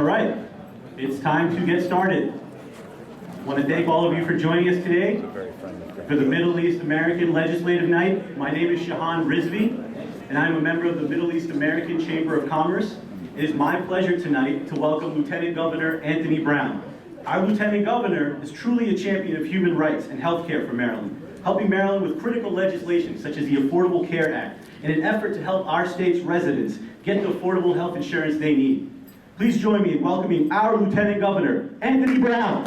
All right, it's time to get started. I want to thank all of you for joining us today for the Middle East American Legislative Night. My name is Shahan Rizvi, and I'm a member of the Middle East American Chamber of Commerce. It is my pleasure tonight to welcome Lieutenant Governor Anthony Brown. Our Lieutenant Governor is truly a champion of human rights and health care for Maryland, helping Maryland with critical legislation such as the Affordable Care Act in an effort to help our state's residents get the affordable health insurance they need. Please join me in welcoming our Lieutenant Governor, Anthony Brown.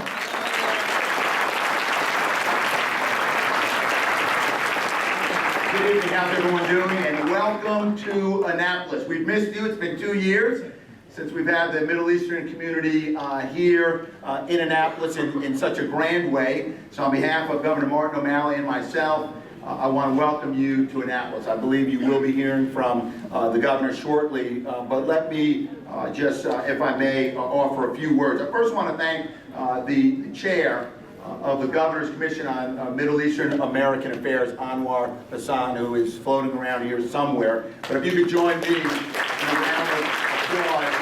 Good evening, how's everyone doing? And welcome to Annapolis. We've missed you, it's been 2 years since we've had the Middle Eastern community here in Annapolis in such a grand way. So on behalf of Governor Martin O'Malley and myself, I want to welcome you to Annapolis. I believe you will be hearing from the governor shortly, but let me just, if I may, offer a few words. I first want to thank the chair of the Governor's Commission on Middle Eastern American Affairs, Anwar Hassan, who is floating around here somewhere. But if you could join me in a round of applause.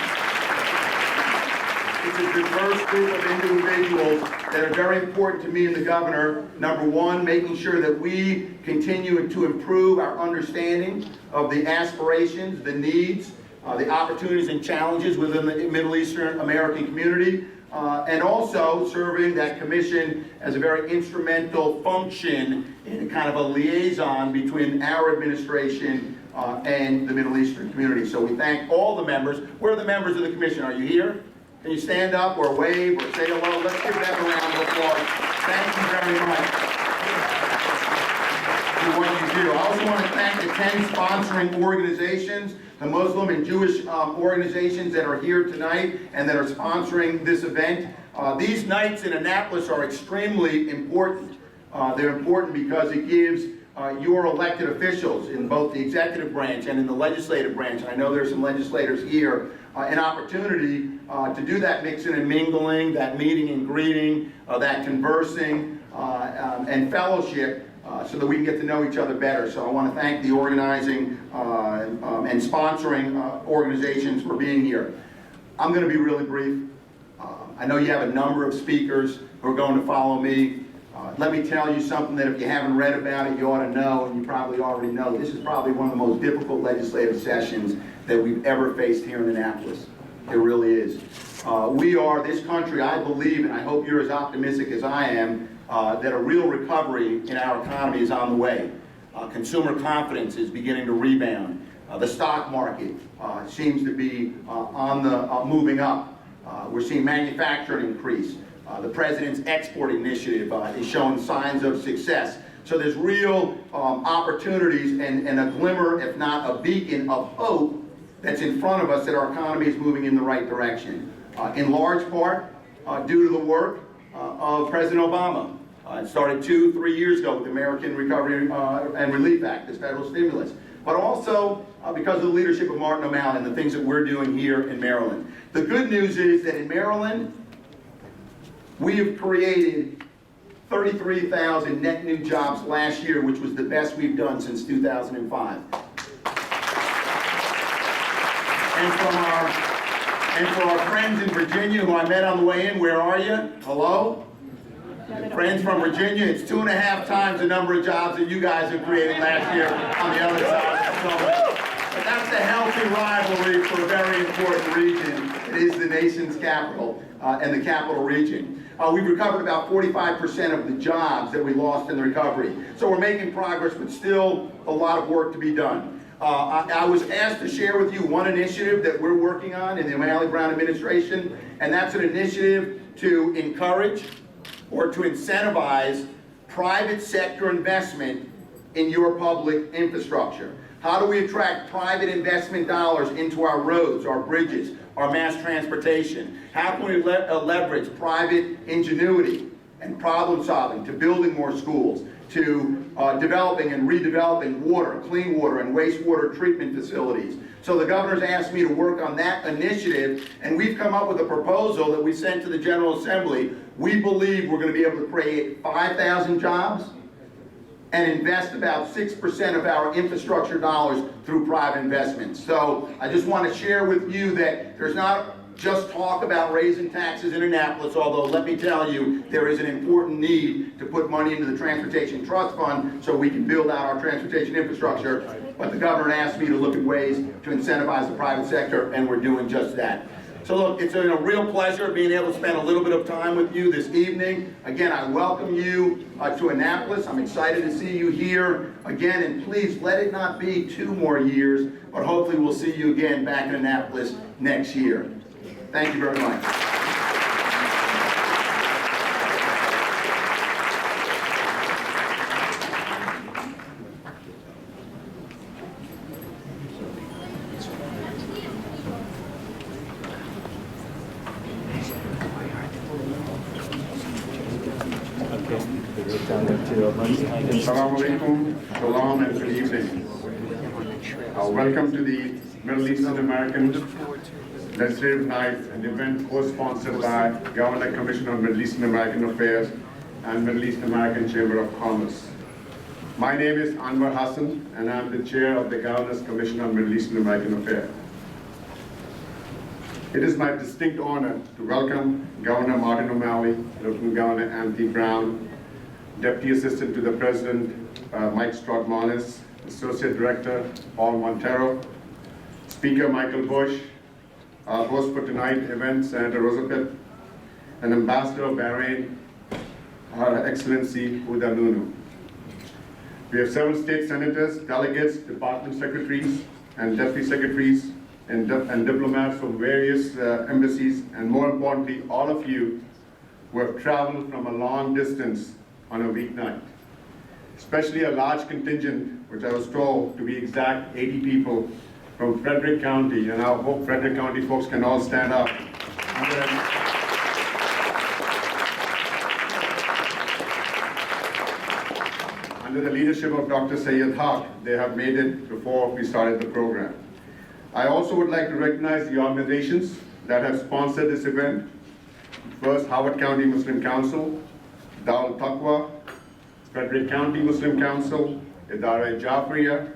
It's a diverse group of individuals that are very important to me and the governor. Number one, making sure that we continue to improve our understanding of the aspirations, the needs, the opportunities and challenges within the Middle Eastern American community, and also serving that commission as a very instrumental function in kind of a liaison between our administration and the Middle Eastern community. So we thank all the members. Where are the members of the commission? Are you here? Can you stand up or wave or say hello? Let's give them a round of applause. Thank you very much for what you do. I also want to thank the 10 sponsoring organizations, the Muslim and Jewish organizations that are here tonight and that are sponsoring this event. These nights in Annapolis are extremely important. They're important because it gives your elected officials in both the executive branch and in the legislative branch, and I know there's some legislators here, an opportunity to do that mixing and mingling, that meeting and greeting, that conversing and fellowship so that we can get to know each other better. So I want to thank the organizing and sponsoring organizations for being here. I'm going to be really brief. I know you have a number of speakers who are going to follow me. Let me tell you something that if you haven't read about it, you ought to know, and you probably already know. This is probably one of the most difficult legislative sessions that we've ever faced here in Annapolis. It really is. This country, I believe, and I hope you're as optimistic as I am, that a real recovery in our economy is on the way. Consumer confidence is beginning to rebound. The stock market seems to be moving up. We're seeing manufacturing increase. The president's export initiative is showing signs of success. So there's real opportunities and a glimmer, if not a beacon of hope that's in front of us that our economy is moving in the right direction. In large part due to the work of President Obama. It started 2-3 years ago with the American Recovery and Relief Act, this federal stimulus. But also because of the leadership of Martin O'Malley and the things that we're doing here in Maryland. The good news is that in Maryland, we have created 33,000 net new jobs last year, which was the best we've done since 2005. And for our friends in Virginia who I met on the way in, where are you? Hello? Friends from Virginia, it's 2.5 times the number of jobs that you guys have created last year on the other side. But that's a healthy rivalry for a very important region. It is the nation's capital and the capital region. We've recovered about 45% of the jobs that we lost in the recovery. So we're making progress, but still a lot of work to be done. I was asked to share with you one initiative that we're working on in the O'Malley Brown administration, and that's an initiative to encourage or to incentivize private sector investment in your public infrastructure. How do we attract private investment dollars into our roads, our bridges, our mass transportation? How can we leverage private ingenuity and problem solving to building more schools, to developing and redeveloping water, clean water and wastewater treatment facilities? So the governor's asked me to work on that initiative, and we've come up with a proposal that we sent to the General Assembly. We believe we're going to be able to create 5,000 jobs and invest about 6% of our infrastructure dollars through private investments. So I just want to share with you that there's not just talk about raising taxes in Annapolis, although let me tell you, there is an important need to put money into the Transportation Trust Fund so we can build out our transportation infrastructure. But the governor asked me to look at ways to incentivize the private sector, and we're doing just that. So look, it's a real pleasure being able to spend a little bit of time with you this evening. Again, I welcome you to Annapolis. I'm excited to see you here again, and please let it not be 2 more years, but hopefully we'll see you again back in Annapolis next year. Thank you very much. Assalamu alaikum, shalom, and good evening. Welcome to the Middle Eastern American Legislative Night, an event co-sponsored by Governor Commission on Middle Eastern American Affairs and Middle East American Chamber of Commerce. My name is Anwar Hassan, and I'm the chair of the Governor's Commission on Middle Eastern American Affairs. It is my distinct honor to welcome Governor Martin O'Malley, Lieutenant Governor Anthony Brown, Deputy Assistant to the President Mike Strautmanis, Associate Director Paul Montero, Speaker Michael Bush, our host for tonight's event, Senator Rosapepe, and Ambassador of Bahrain, Her Excellency Huda Nunu. We have several state senators, delegates, department secretaries, and deputy secretaries, and diplomats from various embassies, and more importantly, all of you who have traveled from a long distance on a weeknight. Especially a large contingent, which I was told to be exact 80 people from Frederick County, and I hope Frederick County folks can all stand up. Under the leadership of Dr. Syed Haq, they have made it before we started the program. I also would like to recognize the organizations that have sponsored this event. First, Howard County Muslim Council, Darul Taqwa, Frederick County Muslim Council, Idara Jafriya,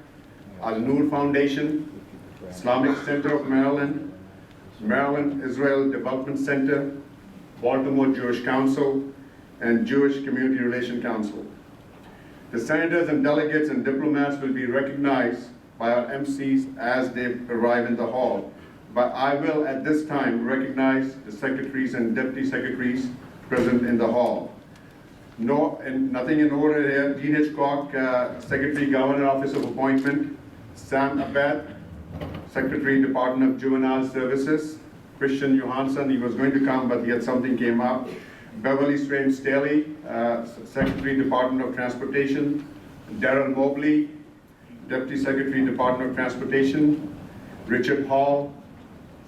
Al-Noor Foundation, Islamic Center of Maryland, Maryland Israel Development Center, Baltimore Jewish Council, and Jewish Community Relation Council. The senators and delegates and diplomats will be recognized by our MCs as they arrive in the hall. But I will at this time recognize the secretaries and deputy secretaries present in the hall. No, and nothing in order here. Dean Hitchcock, Secretary, Governor, Office of Appointment. Sam Abed, Secretary, Department of Juvenile Services. Christian Johansson, he was going to come, but he had something came up. Beverly Strange Staley, Secretary, Department of Transportation. Darrell Mobley, Deputy Secretary, Department of Transportation. Richard Hall,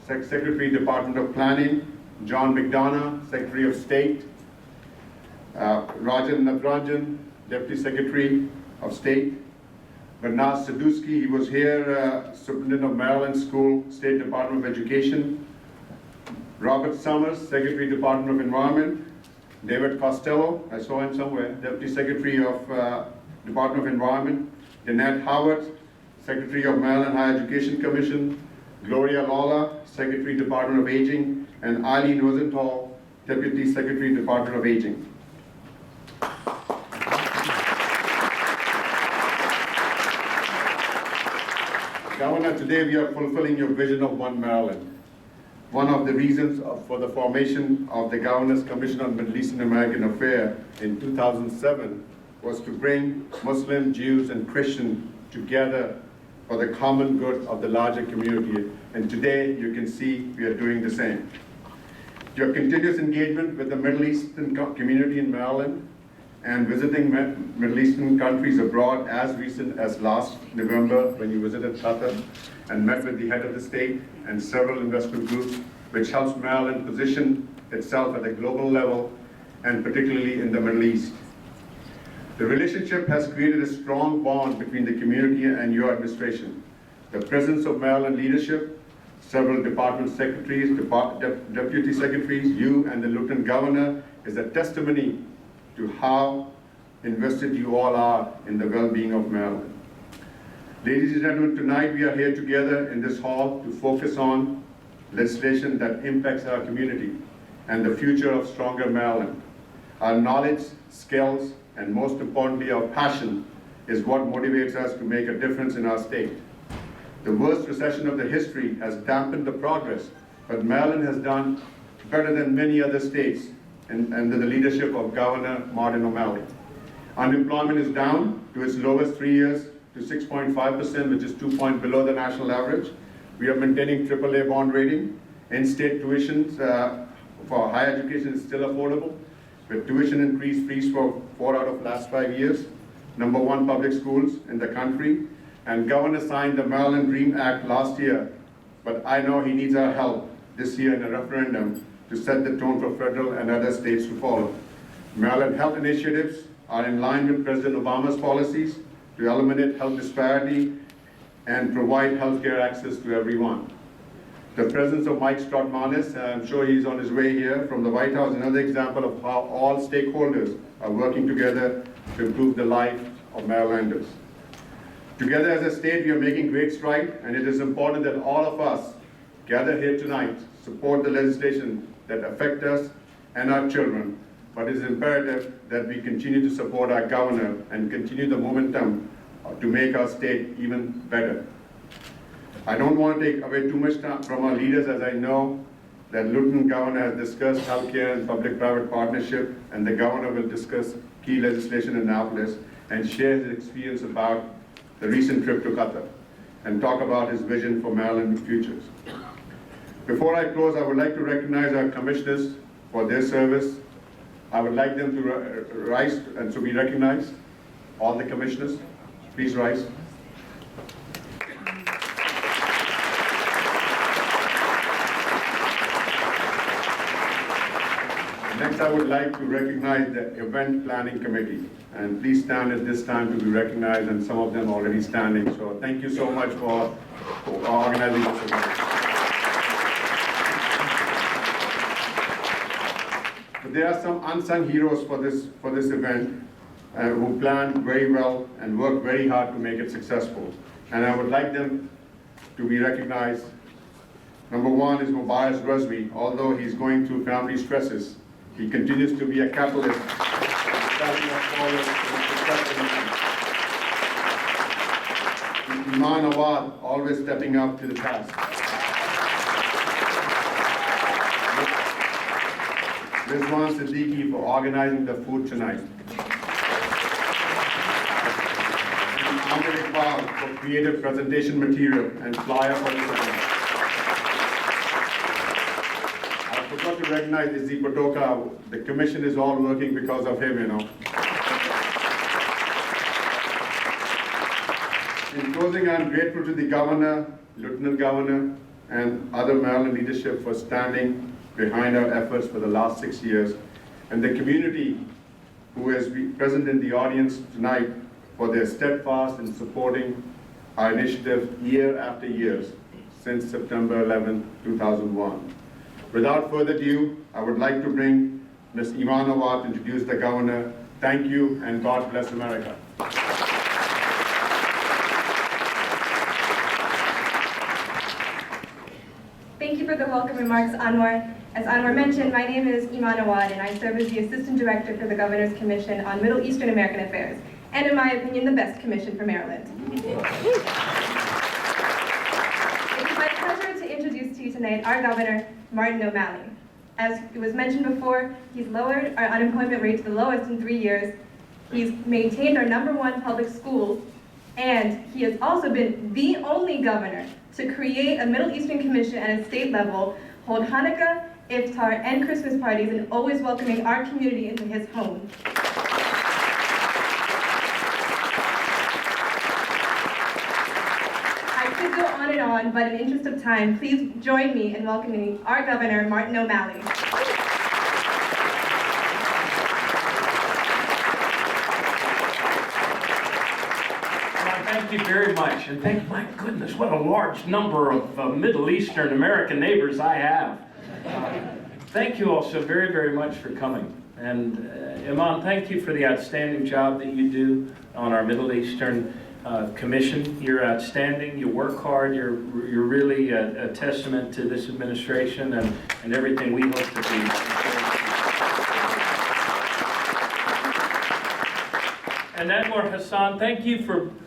Secretary, Department of Planning. John McDonough, Secretary of State. Rajan Natarajan, Deputy Secretary of State. Bernard Sadusky, he was here, Superintendent of Maryland School, State Department of Education. Robert Summers, Secretary, Department of Environment. David Costello, I saw him somewhere, Deputy Secretary of Department of Environment. Danette Howard, Secretary of Maryland Higher Education Commission. Gloria Lawler, Secretary, Department of Aging. And Eileen Rosenthal, Deputy Secretary, Department of Aging. Governor, today we are fulfilling your vision of One Maryland. One of the reasons for the formation of the Governor's Commission on Middle Eastern American Affairs in 2007 was to bring Muslim, Jews, and Christians together for the common good of the larger community. And today, you can see we are doing the same. Your continuous engagement with the Middle Eastern community in Maryland and visiting Middle Eastern countries abroad as recent as last November when you visited Qatar and met with the head of the state and several investment groups, which helps Maryland position itself at a global level and particularly in the Middle East. The relationship has created a strong bond between the community and your administration. The presence of Maryland leadership, several department secretaries, deputy secretaries, you and the Lieutenant Governor is a testimony to how invested you all are in the well-being of Maryland. Ladies and gentlemen, tonight we are here together in this hall to focus on legislation that impacts our community and the future of stronger Maryland. Our knowledge, skills, and most importantly, our passion is what motivates us to make a difference in our state. The worst recession of the history has dampened the progress, but Maryland has done better than many other states under the leadership of Governor Martin O'Malley. Unemployment is down to its lowest 3 years to 6.5%, which is 2 points below the national average. We are maintaining AAA bond rating. In-state tuitions for higher education is still affordable, with tuition increase freeze for 4 out of last 5 years. #1 public schools in the country. And Governor signed the Maryland Dream Act last year, but I know he needs our help this year in a referendum to set the tone for federal and other states to follow. Maryland health initiatives are in line with President Obama's policies to eliminate health disparity and provide health care access to everyone. The presence of Mike Strautmanis, I'm sure he's on his way here from the White House, another example of how all stakeholders are working together to improve the life of Marylanders. Together as a state, we are making great strides, and it is important that all of us gather here tonight, support the legislation that affect us and our children, but it is imperative that we continue to support our governor and continue the momentum to make our state even better. I don't want to take away too much time from our leaders, as I know that Lieutenant Governor has discussed healthcare and public-private partnership, and the governor will discuss key legislation in Annapolis and share his experience about the recent trip to Qatar and talk about his vision for Maryland's futures. Before I close, I would like to recognize our commissioners for their service. I would like them to rise and to be recognized. All the commissioners, please rise. Next, I would like to recognize the Event Planning Committee. And please stand at this time to be recognized, and some of them already standing. So thank you so much for organizing this event. But there are some unsung heroes for this event who planned very well and worked very hard to make it successful. And I would like them to be recognized. #1 is Mubarak Razvi. Although he's going through family stresses, he continues to be a catalyst. Iman Awad, always stepping up to the task. Rizwan Siddiqui for organizing the food tonight. Ahmed Iqbal for creative presentation material and flyer for this event. I forgot to recognize Izzy Potoka. The commission is all working because of him, you know. In closing, I'm grateful to the governor, lieutenant governor, and other Maryland leadership for standing behind our efforts for the last 6 years, and the community who has been present in the audience tonight for their steadfast in supporting our initiative year after year since September 11, 2001. Without further ado, I would like to bring Ms. Iman Awad to introduce the governor. Thank you, and God bless America. Thank you for the welcome remarks, Anwar. As Anwar mentioned, my name is Iman Awad, and I serve as the Assistant Director for the Governor's Commission on Middle Eastern American Affairs, and in my opinion, the best commission for Maryland. It is my pleasure to introduce to you tonight our Governor, Martin O'Malley. As it was mentioned before, he's lowered our unemployment rate to the lowest in 3 years. He's maintained our #1 public schools, and he has also been the only governor to create a Middle Eastern Commission at a state level, hold Hanukkah, Iftar, and Christmas parties, and always welcoming our community into his home. I could go on and on, but in the interest of time, please join me in welcoming our Governor, Martin O'Malley. Thank you very much, and my goodness, what a large number of Middle Eastern American neighbors I have. Thank you all so very, very much for coming. And Iman, thank you for the outstanding job that you do on our Middle Eastern commission. You're outstanding. You work hard. You're really a testament to this administration and everything we hope to be. And Anwar Hassan, thank you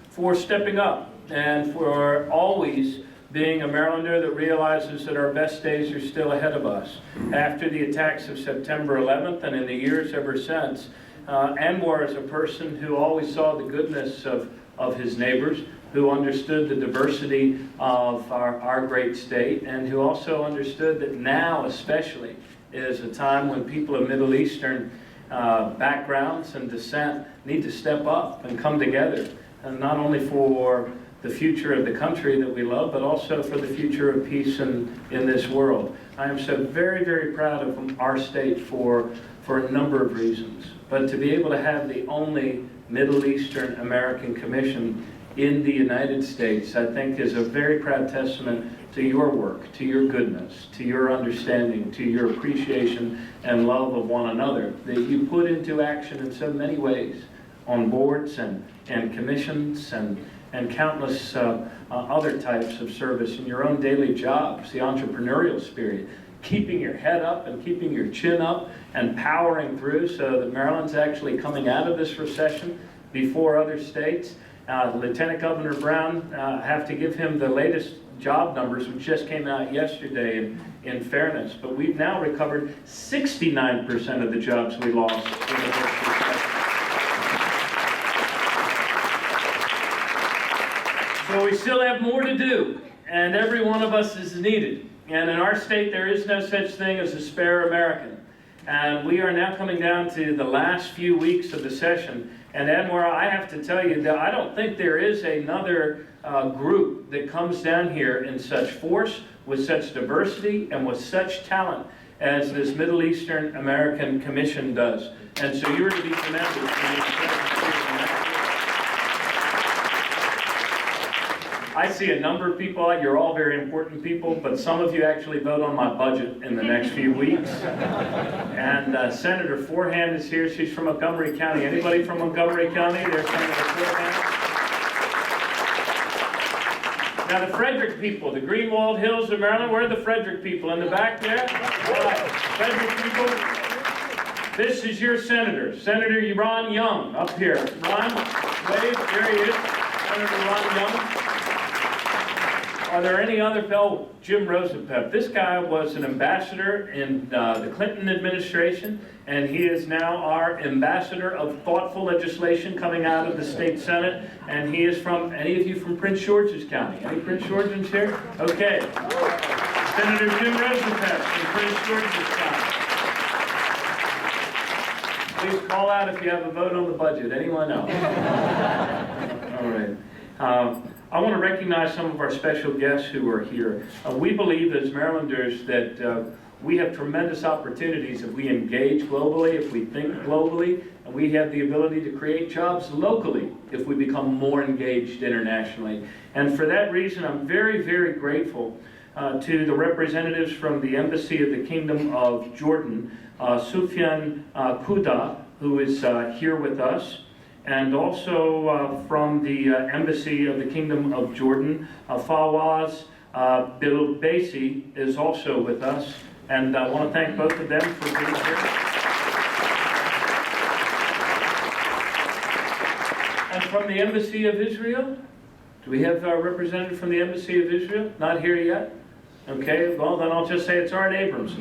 for stepping up and for always being a Marylander that realizes that our best days are still ahead of us. After the attacks of September 11th and in the years ever since, Anwar is a person who always saw the goodness of his neighbors, who understood the diversity of our great state, and who also understood that now especially is a time when people of Middle Eastern backgrounds and descent need to step up and come together, and not only for the future of the country that we love, but also for the future of peace in this world. I am so very, very proud of our state for a number of reasons. But to be able to have the only Middle Eastern American Commission in the United States, I think is a very proud testament to your work, to your goodness, to your understanding, to your appreciation and love of one another that you put into action in so many ways on boards and commissions and countless other types of service in your own daily jobs, the entrepreneurial spirit, keeping your head up and keeping your chin up and powering through so that Maryland's actually coming out of this recession before other states. Lieutenant Governor Brown, have to give him the latest job numbers, which just came out yesterday in fairness, but we've now recovered 69% of the jobs we lost in the first recession. So we still have more to do, and every one of us is needed. And in our state, there is no such thing as a spare American. And we are now coming down to the last few weeks of the session. And Anwar, I have to tell you that I don't think there is another group that comes down here in such force, with such diversity, and with such talent as this Middle Eastern American Commission does. And so you're to be commended. I see a number of people, you're all very important people, but some of you actually vote on my budget in the next few weeks. And Senator Forehand is here. She's from Montgomery County. Anybody from Montgomery County? There's Senator Forehand. Now the Frederick people, the Greenwald Hills of Maryland, where are the Frederick people? In the back there? Frederick people. This is your senator, Senator Ron Young, up here. Ron, wave, there he is, Senator Ron Young. Are there any other Jim Rosapepe? This guy was an ambassador in the Clinton administration, and he is now our ambassador of thoughtful legislation coming out of the state Senate. And he is from, any of you from Prince George's County? Any Prince Georgians here? Okay. Senator Jim Rosapepe from Prince George's County. Please call out if you have a vote on the budget. Anyone else? All right. I want to recognize some of our special guests who are here. We believe as Marylanders that we have tremendous opportunities if we engage globally, if we think globally, and we have the ability to create jobs locally if we become more engaged internationally. And for that reason, I'm very, very grateful to the representatives from the Embassy of the Kingdom of Jordan, Sufyan Kuda, who is here with us. And also from the Embassy of the Kingdom of Jordan, Fawaz Bilbasi is also with us. And I want to thank both of them for being here. And from the Embassy of Israel, do we have a representative from the Embassy of Israel? Not here yet? Okay, well then I'll just say it's Art Abrams.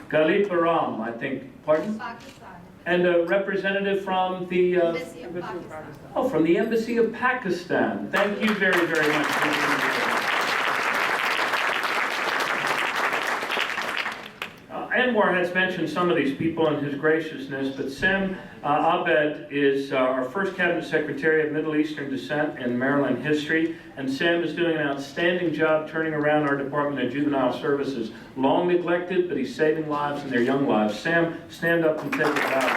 Galit Baram, I think. Pardon? Pakistan. And a representative from the Embassy of Pakistan. Oh, from the Embassy of Pakistan. Thank you very, very much for being here. Anwar has mentioned some of these people and his graciousness, but Sem Abed is our first Cabinet Secretary of Middle Eastern descent in Maryland history, and Sem is doing an outstanding job turning around our Department of Juvenile Services. Long neglected, but he's saving lives and their young lives. Sam, stand up and take a bow.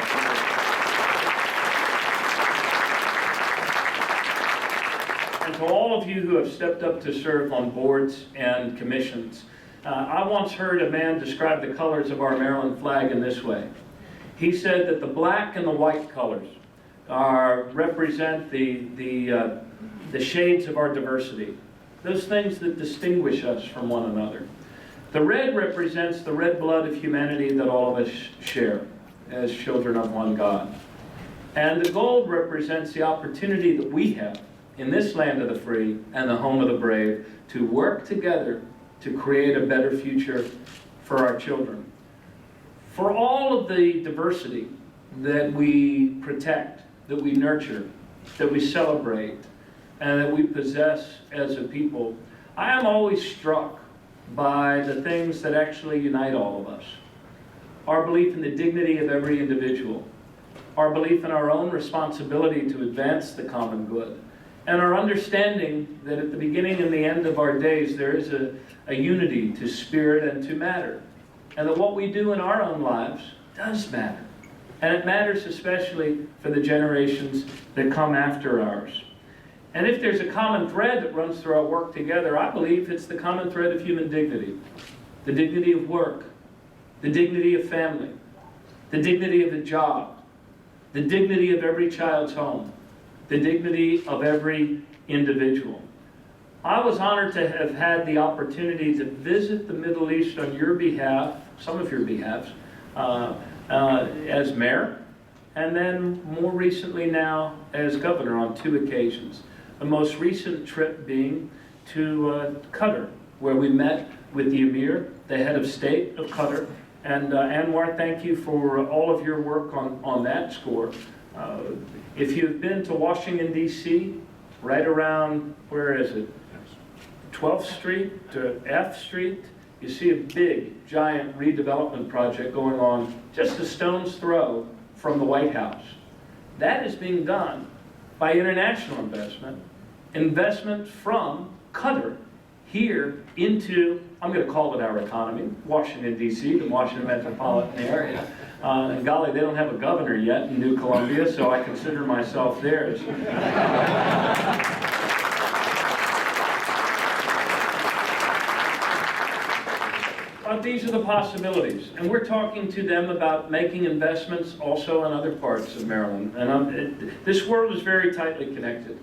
And to all of you who have stepped up to serve on boards and commissions, I once heard a man describe the colors of our Maryland flag in this way. He said that the black and the white colors represent the shades of our diversity, those things that distinguish us from one another. The red represents the red blood of humanity that all of us share as children of one God. And the gold represents the opportunity that we have in this land of the free and the home of the brave to work together to create a better future for our children. For all of the diversity that we protect, that we nurture, that we celebrate, and that we possess as a people, I am always struck by the things that actually unite all of us. Our belief in the dignity of every individual, our belief in our own responsibility to advance the common good, and our understanding that at the beginning and the end of our days there is a unity to spirit and to matter, and that what we do in our own lives does matter. And it matters especially for the generations that come after ours. And if there's a common thread that runs through our work together, I believe it's the common thread of human dignity. The dignity of work, the dignity of family, the dignity of the job, the dignity of every child's home, the dignity of every individual. I was honored to have had the opportunity to visit the Middle East on your behalf, some of your behalves, as mayor, and then more recently now as governor on 2 occasions. The most recent trip being to Qatar, where we met with the Emir, the head of state of Qatar. And Anwar, thank you for all of your work on that score. If you've been to Washington, D.C., right around, where is it? 12th Street to F Street, you see a big, giant redevelopment project going on just a stone's throw from the White House. That is being done by international investment from Qatar here into, I'm going to call it our economy, Washington, D.C., the Washington metropolitan area. And golly, they don't have a governor yet in New Columbia, so I consider myself theirs. But these are the possibilities, and we're talking to them about making investments also in other parts of Maryland. And this world is very tightly connected,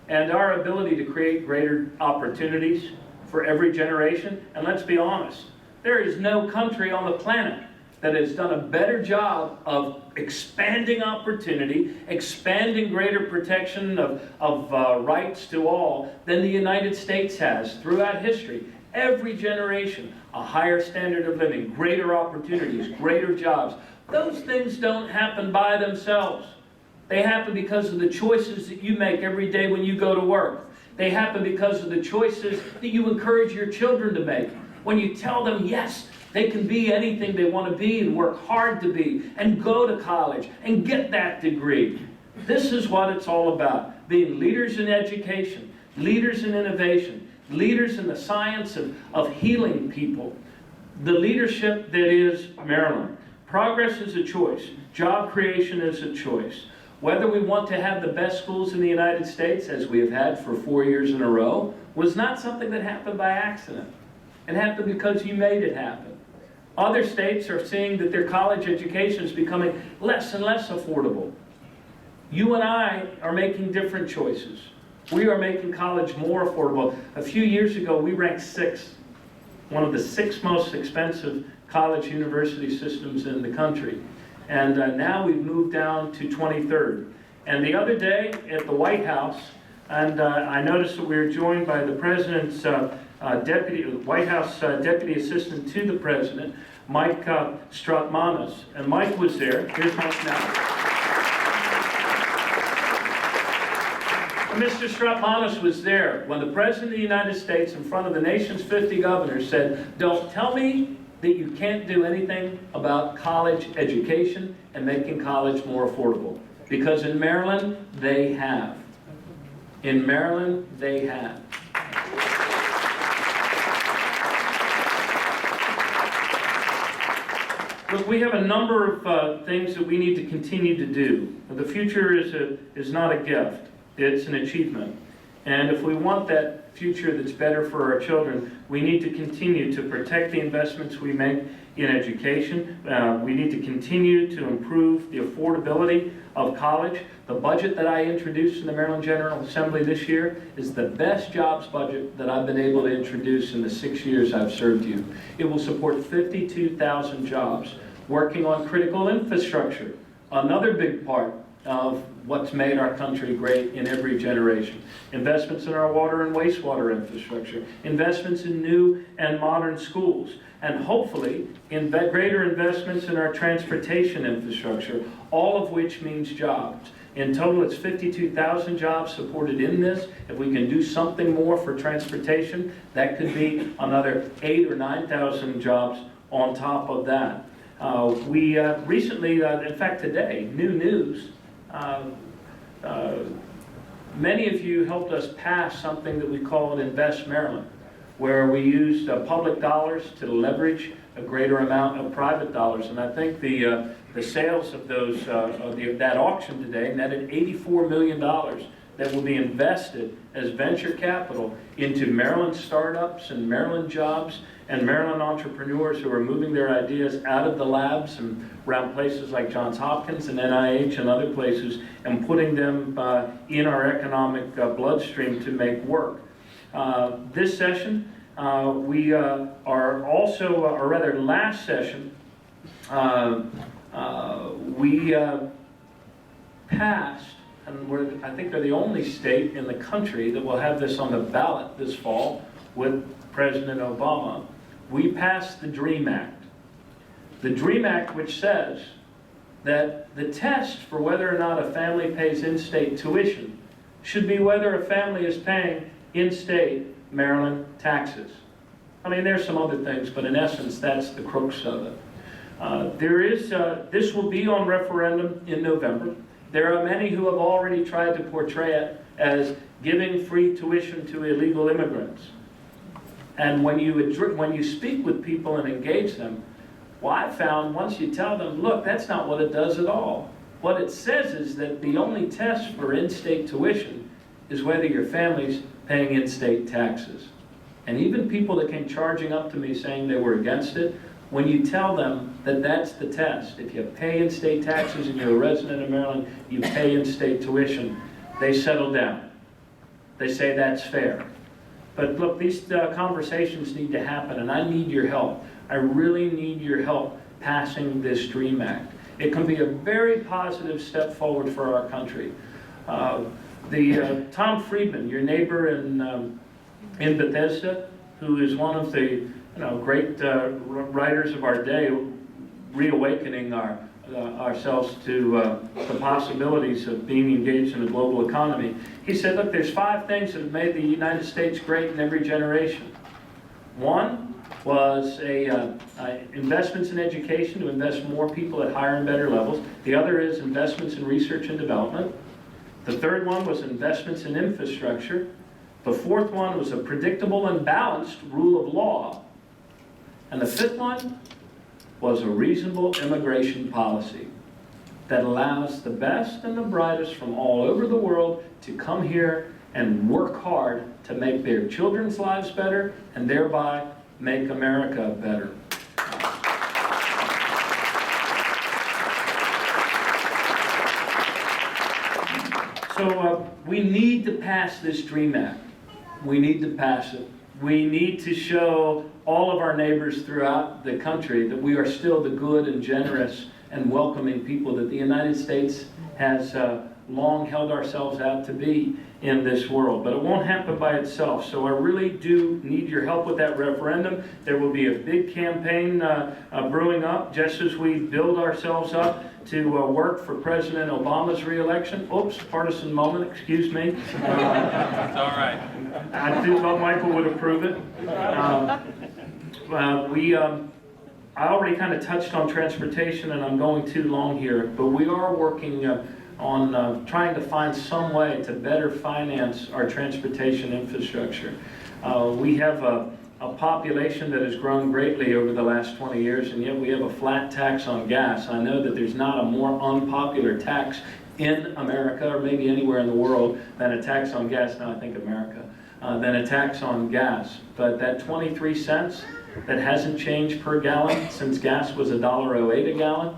and our ability to create greater opportunities for every generation, and let's be honest, there is no country on the planet that has done a better job of expanding opportunity, expanding greater protection of rights to all than the United States has throughout history. Every generation, a higher standard of living, greater opportunities, greater jobs. Those things don't happen by themselves. They happen because of the choices that you make every day when you go to work. They happen because of the choices that you encourage your children to make. When you tell them, yes, they can be anything they want to be and work hard to be and go to college and get that degree. This is what it's all about. Being leaders in education, leaders in innovation, leaders in the science of healing people. The leadership that is Maryland. Progress is a choice. Job creation is a choice. Whether we want to have the best schools in the United States, as we have had for 4 years in a row, was not something that happened by accident. It happened because you made it happen. Other states are seeing that their college education is becoming less and less affordable. You and I are making different choices. We are making college more affordable. A few years ago, we ranked 6th, one of the 6 most expensive college university systems in the country. And now we've moved down to 23rd. And the other day at the White House, and I noticed that we were joined by the President's White House Deputy Assistant to the President, Mike Stratmanis. And Mike was there. Here's Mike now. Mr. Stratmanis was there when the President of the United States, in front of the nation's 50 governors, said, "Don't tell me that you can't do anything about college education and making college more affordable." Because in Maryland, they have. In Maryland, they have. Look, we have a number of things that we need to continue to do. The future is not a gift. It's an achievement. And if we want that future that's better for our children, we need to continue to protect the investments we make in education. We need to continue to improve the affordability of college. The budget that I introduced in the Maryland General Assembly this year is the best jobs budget that I've been able to introduce in the 6 years I've served you. It will support 52,000 jobs, working on critical infrastructure, another big part of what's made our country great in every generation. Investments in our water and wastewater infrastructure, investments in new and modern schools, and hopefully greater investments in our transportation infrastructure, all of which means jobs. In total, it's 52,000 jobs supported in this. If we can do something more for transportation, that could be another 8,000 or 9,000 jobs on top of that. We recently, in fact today, new news, many of you helped us pass something that we call Invest Maryland, where we used public dollars to leverage a greater amount of private dollars. And I think the sales of those that auction today netted $84 million that will be invested as venture capital into Maryland startups and Maryland jobs and Maryland entrepreneurs who are moving their ideas out of the labs and around places like Johns Hopkins and NIH and other places and putting them in our economic bloodstream to make work. This session, we are also, or rather last session, we passed, and I think they're the only state in the country that will have this on the ballot this fall with President Obama. We passed the DREAM Act. The DREAM Act, which says that the test for whether or not a family pays in-state tuition should be whether a family is paying in-state Maryland taxes. I mean, there's some other things, but in essence, that's the crux of it. This will be on referendum in November. There are many who have already tried to portray it as giving free tuition to illegal immigrants. And when you speak with people and engage them, well, I found once you tell them, look, that's not what it does at all. What it says is that the only test for in-state tuition is whether your family's paying in-state taxes. And even people that came charging up to me saying they were against it, when you tell them that that's the test, if you pay in-state taxes and you're a resident of Maryland, you pay in-state tuition, they settle down. They say that's fair. But look, these conversations need to happen, and I need your help. I really need your help passing this DREAM Act. It can be a very positive step forward for our country. Tom Friedman, your neighbor in Bethesda, who is one of the great writers of our day, reawakening ourselves to the possibilities of being engaged in a global economy. He said, look, there's 5 things that have made the United States great in every generation. One was investments in education to invest more people at higher and better levels. The other is investments in research and development. The third one was investments in infrastructure. The fourth one was a predictable and balanced rule of law. And the fifth one was a reasonable immigration policy that allows the best and the brightest from all over the world to come here and work hard to make their children's lives better and thereby make America better. So we need to pass this DREAM Act. We need to pass it. We need to show all of our neighbors throughout the country that we are still the good and generous and welcoming people that the United States has long held ourselves out to be in this world. But it won't happen by itself. So I really do need your help with that referendum. There will be a big campaign brewing up just as we build ourselves up to work for President Obama's re-election. Oops, partisan moment, excuse me. It's all right. I do thought Michael would approve it. I already kind of touched on transportation, and I'm going too long here, but we are working on trying to find some way to better finance our transportation infrastructure. We have a population that has grown greatly over the last 20 years, and yet we have a flat tax on gas. I know that there's not a more unpopular tax in America, or maybe anywhere in the world, than a tax on gas. Now I think America. than a tax on gas. But that 23 cents, that hasn't changed per gallon since gas was $1.08 a gallon.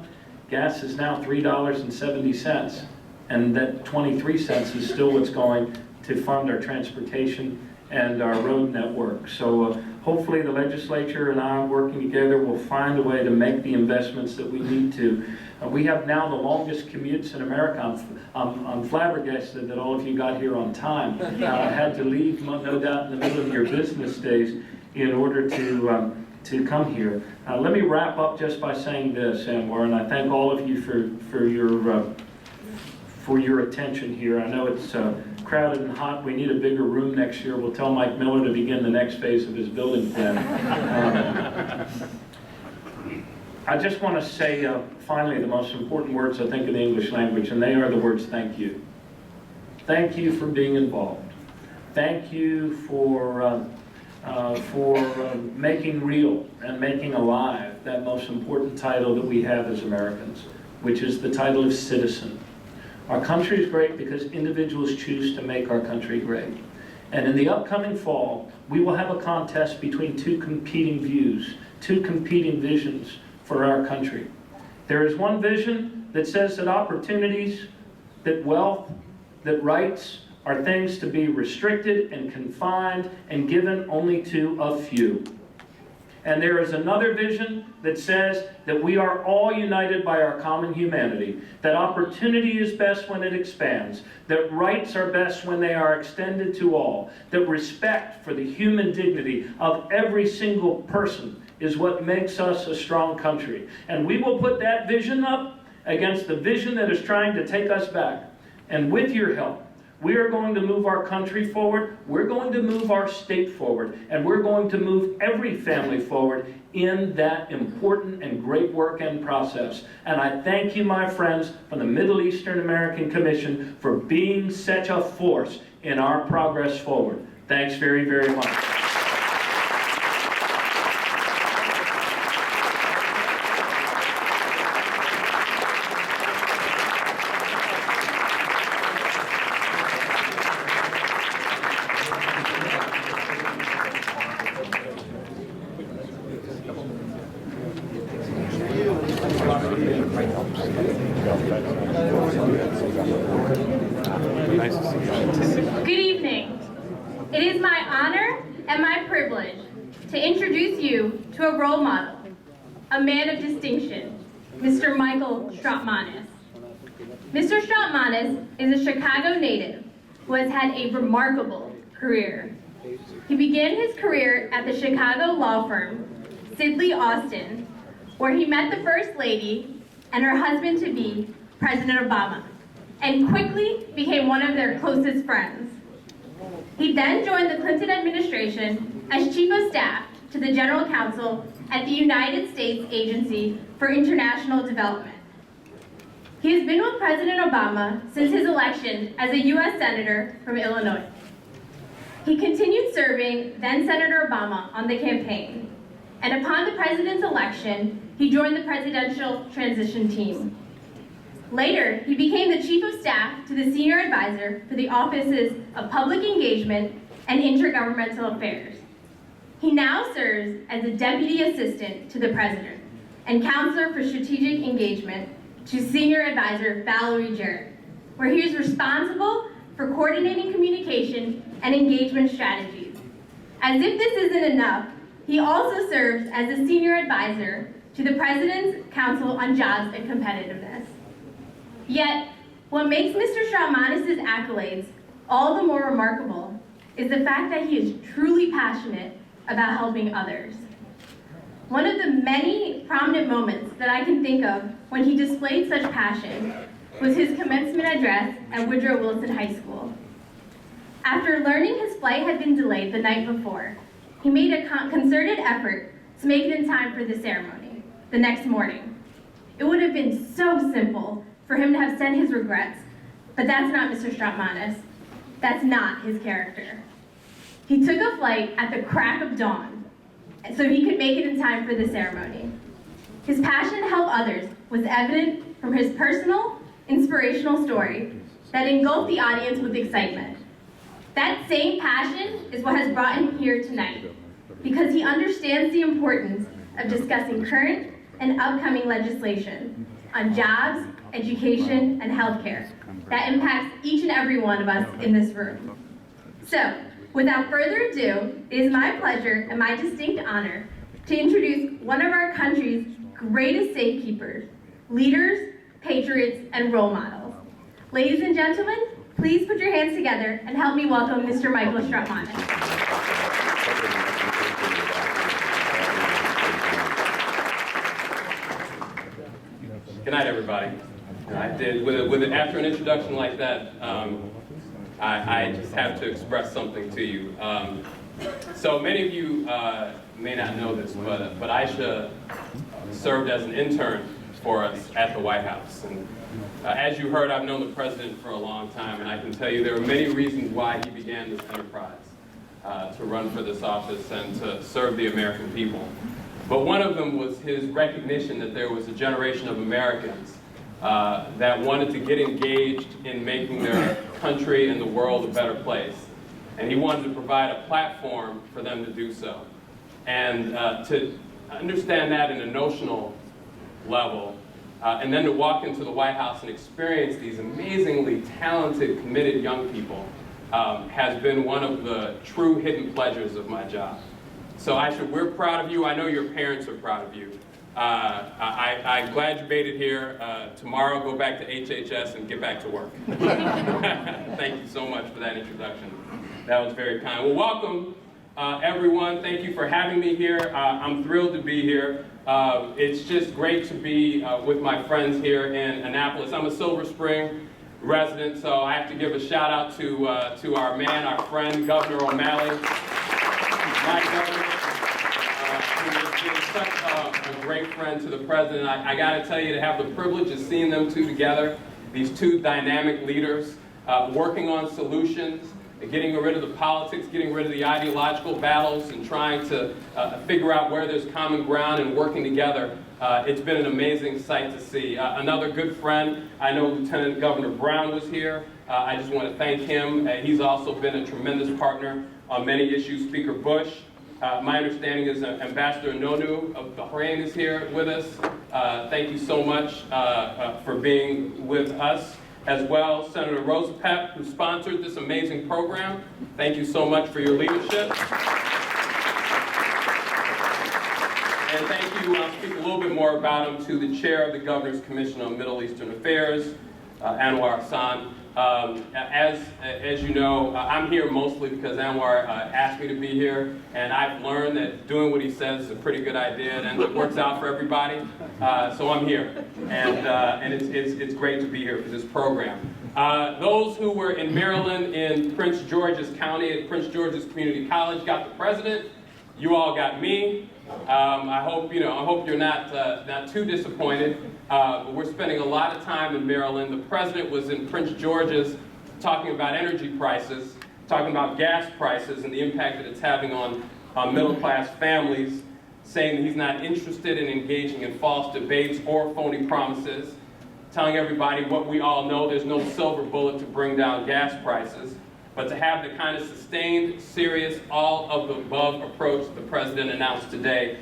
Gas is now $3.70, and that 23 cents is still what's going to fund our transportation and our road network. So hopefully the legislature and I, working together, will find a way to make the investments that we need to. We have now the longest commutes in America. I'm flabbergasted that all of you got here on time. Had to leave, no doubt, in the middle of your business days in order to come here. Let me wrap up just by saying this, and Warren, I thank all of you for your attention here. I know it's crowded and hot. We need a bigger room next year. We'll tell Mike Miller to begin the next phase of his building plan. I just want to say finally the most important words I think in the English language, and they are the words thank you. Thank you for being involved. Thank you for making real and making alive that most important title that we have as Americans, which is the title of citizen. Our country is great because individuals choose to make our country great. And in the upcoming fall, we will have a contest between two competing views, two competing visions for our country. There is one vision that says that opportunities, that wealth, that rights are things to be restricted and confined and given only to a few. And there is another vision that says that we are all united by our common humanity, that opportunity is best when it expands, that rights are best when they are extended to all, that respect for the human dignity of every single person is what makes us a strong country. And we will put that vision up against the vision that is trying to take us back. And with your help, we are going to move our country forward, we're going to move our state forward, and we're going to move every family forward in that important and great work and process. And I thank you, my friends, from the Middle Eastern American Commission for being such a force in our progress forward. Thanks very, very much. Good evening. It is my honor and my privilege to introduce you to a role model, a man of distinction, Mr. Michael Strautmanis. Mr. Strautmanis is a Chicago native who has had a remarkable career. He began his career at the Chicago law firm Sidley Austin, where he met the First Lady and her husband-to-be, President Obama, and quickly became one of their closest friends. He then joined the Clinton administration as Chief of Staff to the General Counsel at the United States Agency for International Development. He has been with President Obama since his election as a U.S. Senator from Illinois. He continued serving then-Senator Obama on the campaign, and upon the president's election, he joined the Presidential Transition Team. Later, he became the Chief of Staff to the Senior Advisor for the Offices of Public Engagement and Intergovernmental Affairs. He now serves as a Deputy Assistant to the President and Counselor for Strategic Engagement to Senior Advisor Valerie Jarrett, where he is responsible for coordinating communication and engagement strategies. As if this isn't enough, he also serves as a Senior Advisor to the President's Council on Jobs and Competitiveness. Yet, what makes Mr. Strautmanis' accolades all the more remarkable is the fact that he is truly passionate about helping others. One of the many prominent moments that I can think of when he displayed such passion was his commencement address at Woodrow Wilson High School. After learning his flight had been delayed the night before, he made a concerted effort to make it in time for the ceremony the next morning. It would have been so simple for him to have sent his regrets, but that's not Mr. Strautmanis. That's not his character. He took a flight at the crack of dawn so he could make it in time for the ceremony. His passion to help others was evident from his personal, inspirational story that engulfed the audience with excitement. That same passion is what has brought him here tonight, because he understands the importance of discussing current and upcoming legislation on jobs, education, and healthcare that impacts each and every one of us in this room. So, without further ado, it is my pleasure and my distinct honor to introduce one of our country's greatest safekeepers, leaders, patriots, and role models. Ladies and gentlemen, please put your hands together and help me welcome Mr. Michael Strautmanis. Good night, everybody. After an introduction like that, I just have to express something to you. So many of you may not know this, but Aisha served as an intern for us at the White House. And as you heard, I've known the president for a long time, and I can tell you there are many reasons why he began this enterprise to run for this office and to serve the American people. But one of them was his recognition that there was a generation of Americans that wanted to get engaged in making their country and the world a better place. And he wanted to provide a platform for them to do so. And to understand that in a notional level, and then to walk into the White House and experience these amazingly talented, committed young people has been one of the true hidden pleasures of my job. So Aisha, we're proud of you. I know your parents are proud of you. I'm glad you made it here. Tomorrow, go back to HHS and get back to work. Thank you so much for that introduction. That was very kind. Well, welcome, everyone. Thank you for having me here. I'm thrilled to be here. It's just great to be with my friends here in Annapolis. I'm a Silver Spring resident, so I have to give a shout out to our man, our friend, Governor O'Malley, my governor, who has been such a great friend to the president. I got to tell you, to have the privilege of seeing them two together, these two dynamic leaders, working on solutions, getting rid of the politics, getting rid of the ideological battles, and trying to figure out where there's common ground and working together. It's been an amazing sight to see. Another good friend, I know Lieutenant Governor Brown was here. I just want to thank him. He's also been a tremendous partner on many issues. Speaker Bush, my understanding is Ambassador Nonu of Bahrain is here with us. Thank you so much for being with us. As well, Senator Rosapepe, who sponsored this amazing program. Thank you so much for your leadership. And thank you, I'll speak a little bit more about him, to the chair of the Governor's Commission on Middle Eastern Affairs, Anwar Hassan. As you know, I'm here mostly because Anwar asked me to be here, and I've learned that doing what he says is a pretty good idea, and it works out for everybody. So I'm here, and it's great to be here for this program. Those who were in Maryland in Prince George's County at Prince George's Community College got the president. You all got me. I hope you're not too disappointed. But we're spending a lot of time in Maryland. The president was in Prince George's talking about energy prices, talking about gas prices and the impact that it's having on middle-class families, saying that he's not interested in engaging in false debates or phony promises, telling everybody what we all know: there's no silver bullet to bring down gas prices, but to have the kind of sustained, serious, all-of-the-above approach the president announced today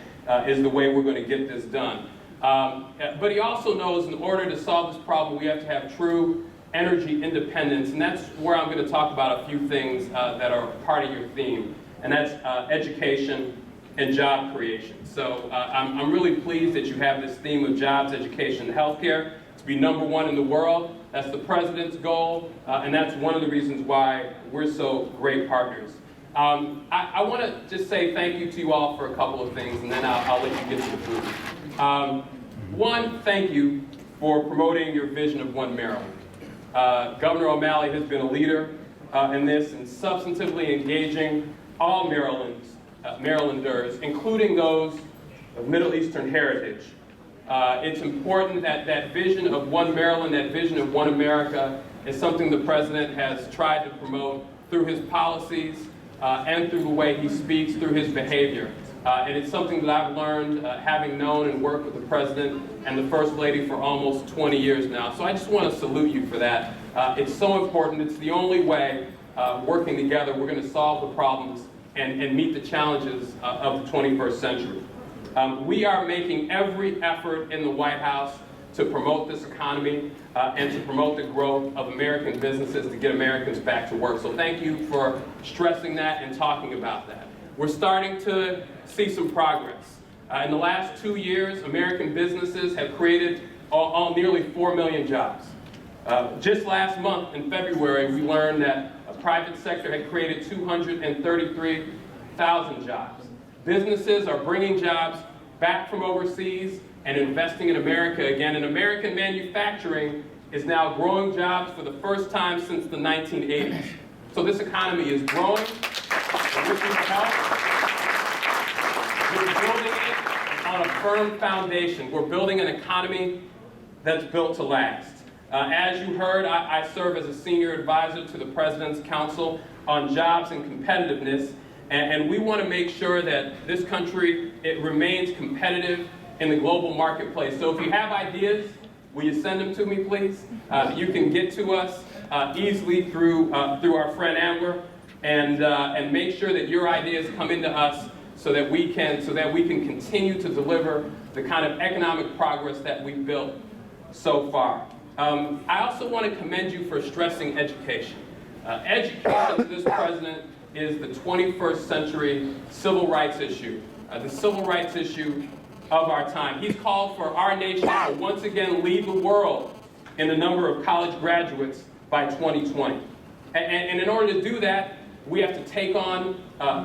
is the way we're going to get this done. But he also knows in order to solve this problem, we have to have true energy independence, and that's where I'm going to talk about a few things that are part of your theme, and that's education and job creation. So I'm really pleased that you have this theme of jobs, education, and healthcare to be #1 in the world. That's the president's goal, and that's one of the reasons why we're so great partners. I want to just say thank you to you all for a couple of things, and then I'll let you get to the food. One, thank you for promoting your vision of One Maryland. Governor O'Malley has been a leader in this, and substantively engaging all Marylanders, including those of Middle Eastern heritage. It's important that that vision of One Maryland, that vision of One America, is something the president has tried to promote through his policies and through the way he speaks, through his behavior. And it's something that I've learned having known and worked with the president and the First Lady for almost 20 years now. So I just want to salute you for that. It's so important. It's the only way working together, we're going to solve the problems and meet the challenges of the 21st century. We are making every effort in the White House to promote this economy and to promote the growth of American businesses to get Americans back to work. So thank you for stressing that and talking about that. We're starting to see some progress. In the last 2 years, American businesses have created nearly 4 million jobs. Just last month, in February, we learned that a private sector had created 233,000 jobs. Businesses are bringing jobs back from overseas and investing in America again, and American manufacturing is now growing jobs for the first time since the 1980s. So this economy is growing, and with your help, we're building it on a firm foundation. We're building an economy that's built to last. As you heard, I serve as a senior advisor to the President's Council on Jobs and Competitiveness, and we want to make sure that this country, it remains competitive in the global marketplace. So if you have ideas, will you send them to me, please? You can get to us easily through our friend Amber, and make sure that your ideas come into us so that we can continue to deliver the kind of economic progress that we've built so far. I also want to commend you for stressing education. Education to this president is the 21st century civil rights issue, the civil rights issue of our time. He's called for our nation to once again lead the world in the number of college graduates by 2020. And in order to do that, we have to take on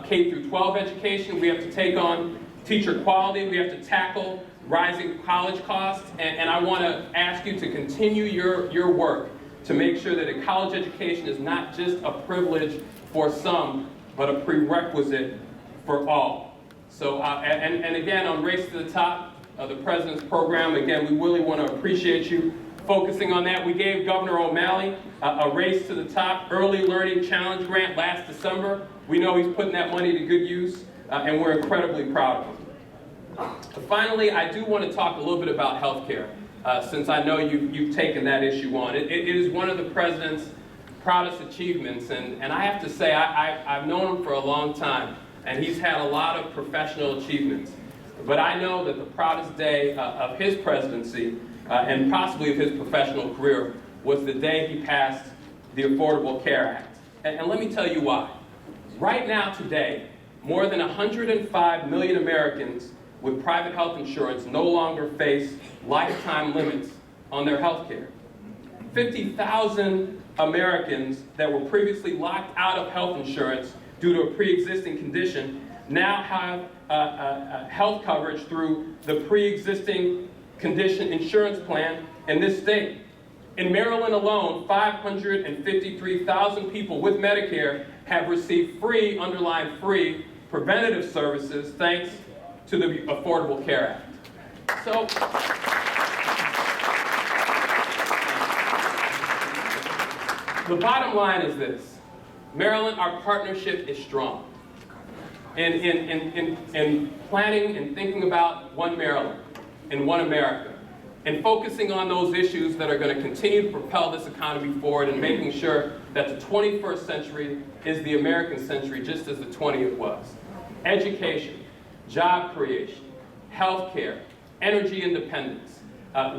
K through 12 education, we have to take on teacher quality, we have to tackle rising college costs, and I want to ask you to continue your work to make sure that a college education is not just a privilege for some, but a prerequisite for all. So, and again, on Race to the Top, the President's program, again, we really want to appreciate you focusing on that. We gave Governor O'Malley a Race to the Top Early Learning Challenge grant last December. We know he's putting that money to good use, and we're incredibly proud of him. Finally, I do want to talk a little bit about healthcare, since I know you've taken that issue on. It is one of the President's proudest achievements, and I have to say, I've known him for a long time, and he's had a lot of professional achievements. But I know that the proudest day of his presidency, and possibly of his professional career, was the day he passed the Affordable Care Act. And let me tell you why. Right now, today, more than 105 million Americans with private health insurance no longer face lifetime limits on their health care. 50,000 Americans that were previously locked out of health insurance due to a pre-existing condition now have health coverage through the pre-existing condition insurance plan in this state. In Maryland alone, 553,000 people with Medicare have received free, underlined free, preventative services thanks to the Affordable Care Act. So, the bottom line is this. Maryland, our partnership is strong. In planning and thinking about one Maryland and one America, and focusing on those issues that are going to continue to propel this economy forward, and making sure that the 21st century is the American century just as the 20th was. Education, job creation, healthcare, energy independence.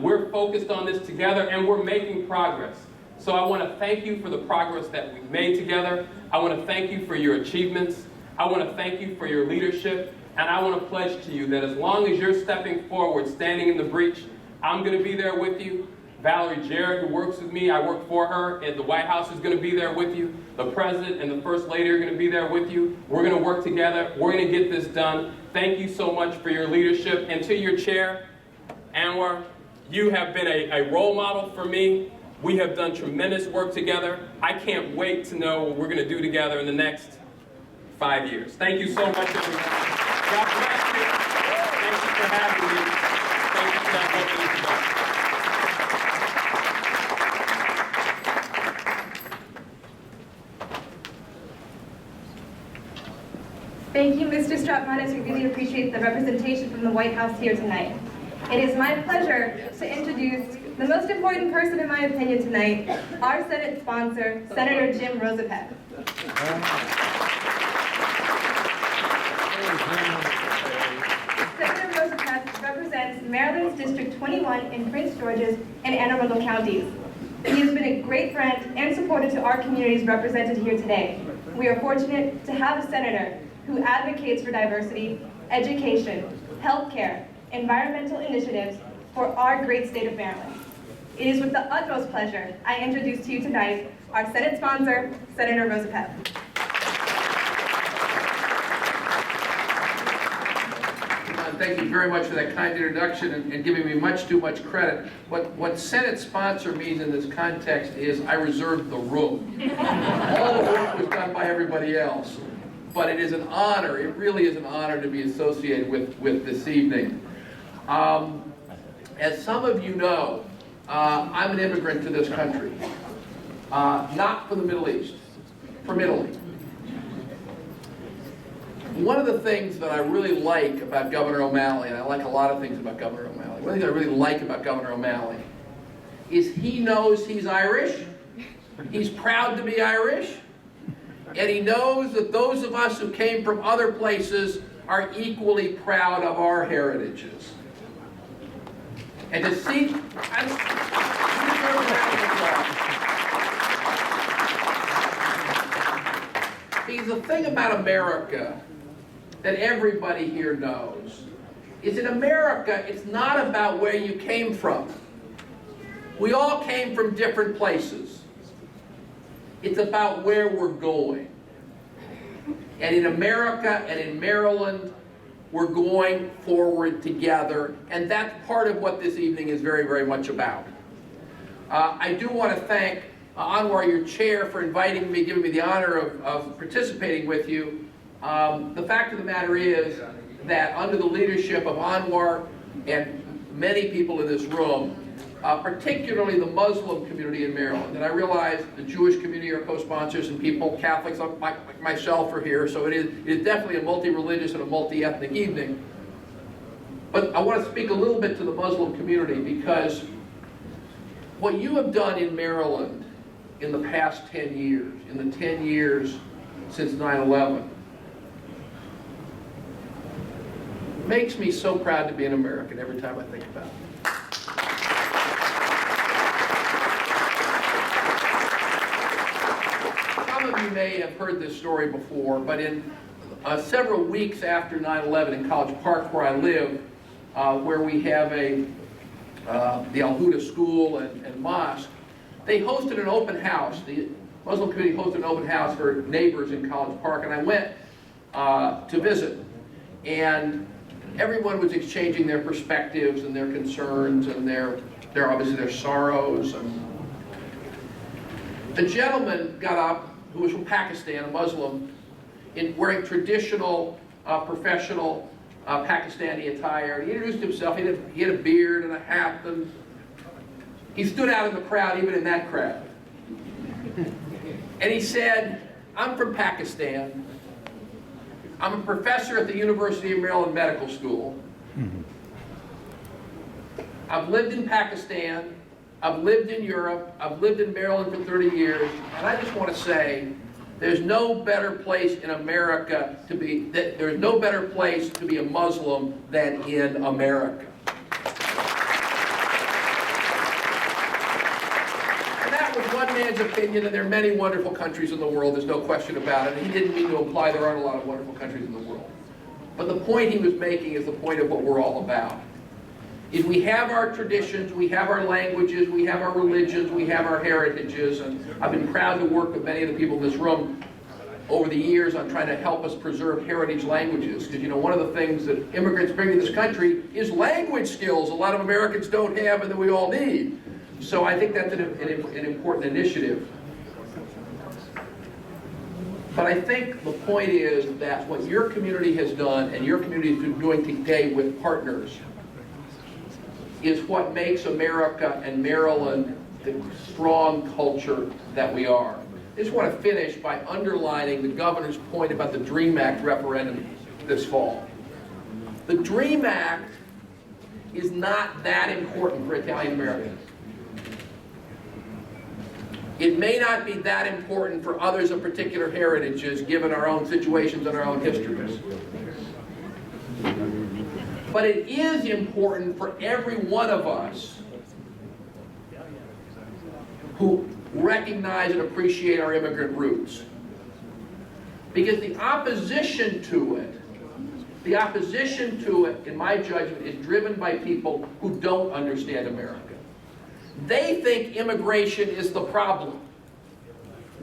We're focused on this together, and we're making progress. So I want to thank you for the progress that we've made together. I want to thank you for your achievements. I want to thank you for your leadership. And I want to pledge to you that as long as you're stepping forward, standing in the breach, I'm going to be there with you. Valerie Jarrett, who works with me, I work for her at the White House, is going to be there with you. The President and the First Lady are going to be there with you. We're going to work together. We're going to get this done. Thank you so much for your leadership. And to your chair, Anwar, you have been a role model for me. We have done tremendous work together. I can't wait to know what we're going to do together in the next 5 years. Thank you so much, everyone. God bless you. Thank you for having me. Thank you for that introduction. Thank you, Mr. Strautmanis. We really appreciate the representation from the White House here tonight. It is my pleasure to introduce the most important person, in my opinion, tonight, our Senate sponsor, Senator Jim Rosapepe. Senator Rosapepe represents Maryland's District 21 in Prince George's and Anne Arundel counties. He has been a great friend and supporter to our communities represented here today. We are fortunate to have a senator who advocates for diversity, education, healthcare, environmental initiatives for our great state of Maryland. It is with the utmost pleasure I introduce to you tonight our Senate sponsor, Senator Rosapepe. Thank you very much for that kind introduction and giving me much too much credit. What Senate sponsor means in this context is I reserved the room. All the work was done by everybody else. But it is an honor, it really is an honor to be associated with this evening. As some of you know, I'm an immigrant to this country. Not from the Middle East, from Italy. One of the things that I really like about Governor O'Malley, and I like a lot of things about Governor O'Malley, one of the things I really like about Governor O'Malley is he knows he's Irish, he's proud to be Irish, and he knows that those of us who came from other places are equally proud of our heritages. And to see, because the thing about America that everybody here knows is in America, it's not about where you came from. We all came from different places. It's about where we're going. And in America and in Maryland, we're going forward together, and that's part of what this evening is very, very much about. I do want to thank Anwar, your chair, for inviting me, giving me the honor of participating with you. The fact of the matter is that under the leadership of Anwar and many people in this room, particularly the Muslim community in Maryland, and I realize the Jewish community are co-sponsors and people, Catholics like myself are here, so it is definitely a multi-religious and a multi-ethnic evening. But I want to speak a little bit to the Muslim community because what you have done in Maryland in the past 10 years, in the 10 years since 9/11, makes me so proud to be an American every time I think about it. Some of you may have heard this story before, but in several weeks after 9/11 in College Park, where I live, where we have the Al-Huda School and Mosque, they hosted an open house. The Muslim community hosted an open house for neighbors in College Park, and I went to visit. And everyone was exchanging their perspectives and their concerns and their obviously their sorrows. And a gentleman got up who was from Pakistan, a Muslim, wearing traditional, professional Pakistani attire. He introduced himself. He had a beard and a hat, and he stood out in the crowd, even in that crowd. And he said, "I'm from Pakistan. I'm a professor at the University of Maryland Medical School. I've lived in Pakistan, I've lived in Europe, I've lived in Maryland for 30 years, and I just want to say there's no better place in America to be, there's no better place to be a Muslim than in America." And that was one man's opinion, and there are many wonderful countries in the world, there's no question about it. And he didn't mean to imply there aren't a lot of wonderful countries in the world. But the point he was making is the point of what we're all about. Is we have our traditions, we have our languages, we have our religions, we have our heritages, and I've been proud to work with many of the people in this room over the years on trying to help us preserve heritage languages. Because, you know, one of the things that immigrants bring to this country is language skills a lot of Americans don't have and that we all need. So I think that's an important initiative. But I think the point is that what your community has done and your community is doing today with partners is what makes America and Maryland the strong culture that we are. I just want to finish by underlining the governor's point about the DREAM Act referendum this fall. The DREAM Act is not that important for Italian Americans. It may not be that important for others of particular heritages, given our own situations and our own histories. But it is important for every one of us who recognize and appreciate our immigrant roots. Because the opposition to it, in my judgment, is driven by people who don't understand America. They think immigration is the problem.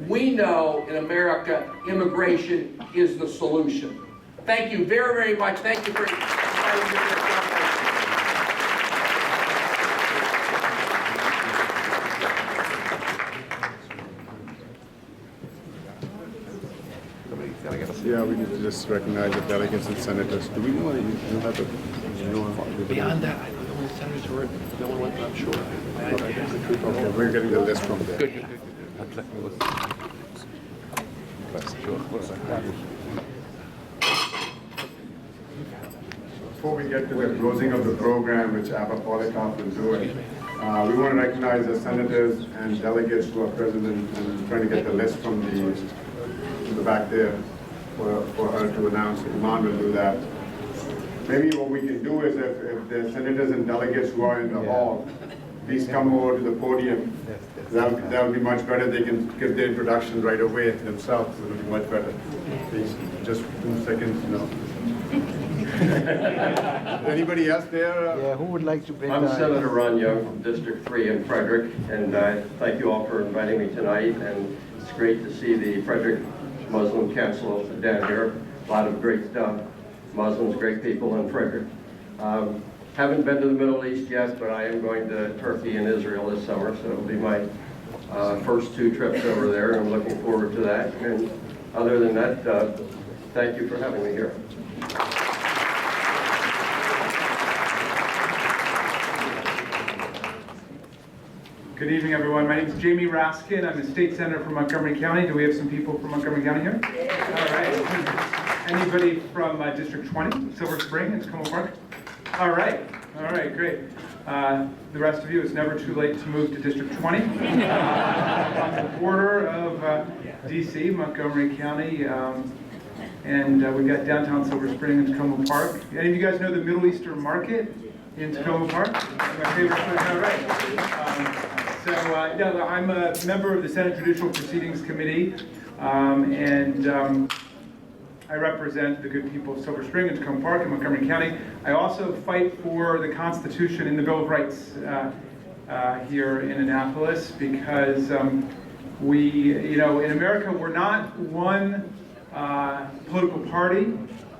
We know in America, immigration is the solution. Thank you very, very much. Thank you for inviting me to this conference. Yeah, we need to just recognize the delegates and senators. Do we know that you have to? Beyond that, I don't know when the senators were, no one went, I'm sure. Okay, we're getting the list from there. Good. Before we get to the closing of the program, which Annapolis is doing, we want to recognize the senators and delegates who are present and trying to get the list from the back there for her to announce. Iman will do that. Maybe what we can do is if the senators and delegates who are in the hall, please come over to the podium. That would be much better. They can give their introduction right away themselves. It would be much better. Please, just 2 seconds, Anybody else there? Yeah, who would like to bring I'm Senator Ron Young from District 3 in Frederick, and I thank you all for inviting me tonight, and it's great to see the Frederick Muslim Council down here. A lot of great Muslims, great people in Frederick. Haven't been to the Middle East yet, but I am going to Turkey and Israel this summer, so it'll be my first 2 trips over there, and I'm looking forward to that. And other than that, thank you for having me here. Good evening, everyone. My name is Jamie Raskin. I'm the state senator from Montgomery County. Do we have some people from Montgomery County here? All right. Anybody from District 20, Silver Spring and Tacoma Park? All right, great. The rest of you, it's never too late to move to District 20. On the border of DC, Montgomery County, and we've got downtown Silver Spring and Tacoma Park. Any of you guys know the Middle Eastern Market in Tacoma Park? My favorite place. All right. I'm a member of the Senate Judicial Proceedings Committee, and I represent the good people of Silver Spring and Tacoma Park in Montgomery County. I also fight for the Constitution and the Bill of Rights here in Annapolis, because in America, we're not one political party,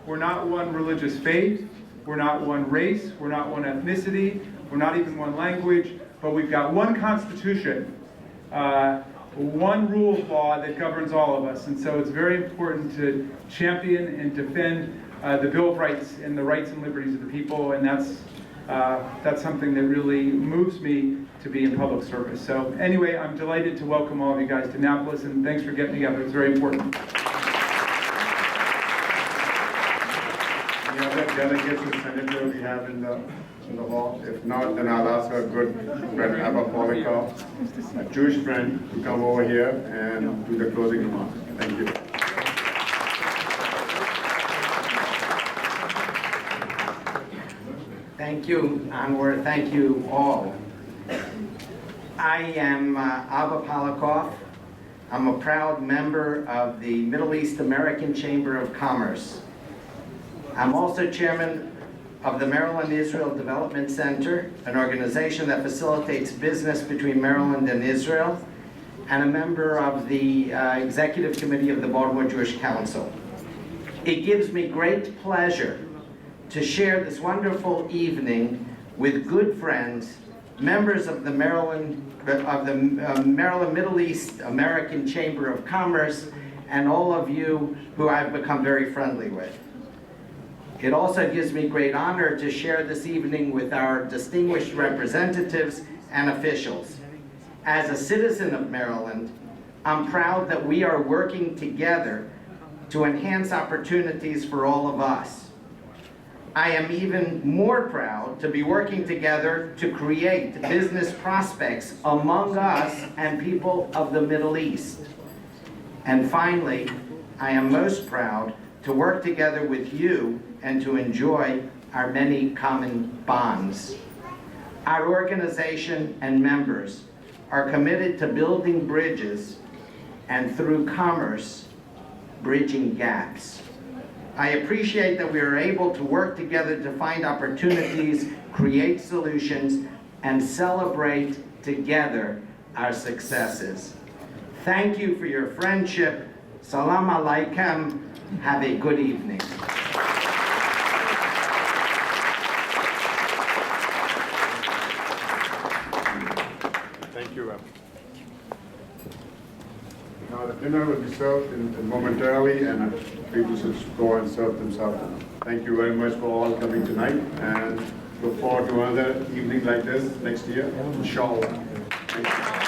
we're not one religious faith, we're not one race, we're not one ethnicity, we're not even one language, but we've got one Constitution, one rule of law that governs all of us. And so it's very important to champion and defend the Bill of Rights and the rights and liberties of the people, and that's something that really moves me to be in public service. So anyway, I'm delighted to welcome all of you guys to Annapolis, and thanks for getting together. It's very important. Any other delegates and senators we have in the hall? If not, then I'll ask our good friend Abba Polika, a Jewish friend, to come over here and do the closing remarks. Thank you. Thank you, Anwar. Thank you all. I am Abba Polikoff. I'm a proud member of the Middle East American Chamber of Commerce. I'm also chairman of the Maryland-Israel Development Center, an organization that facilitates business between Maryland and Israel, and a member of the Executive Committee of the Baltimore Jewish Council. It gives me great pleasure to share this wonderful evening with good friends, members of the Maryland Middle East American Chamber of Commerce, and all of you who I've become very friendly with. It also gives me great honor to share this evening with our distinguished representatives and officials. As a citizen of Maryland, I'm proud that we are working together to enhance opportunities for all of us. I am even more proud to be working together to create business prospects among us and people of the Middle East. And finally, I am most proud to work together with you and to enjoy our many common bonds. Our organization and members are committed to building bridges and through commerce, bridging gaps. I appreciate that we are able to work together to find opportunities, create solutions, and celebrate together our successes. Thank you for your friendship. Salam alaikum. Have a good evening. Thank you. Now the dinner will be served momentarily, and people should go and serve themselves. Thank you very much for all coming tonight, and look forward to another evening like this next year, inshallah. Thank you.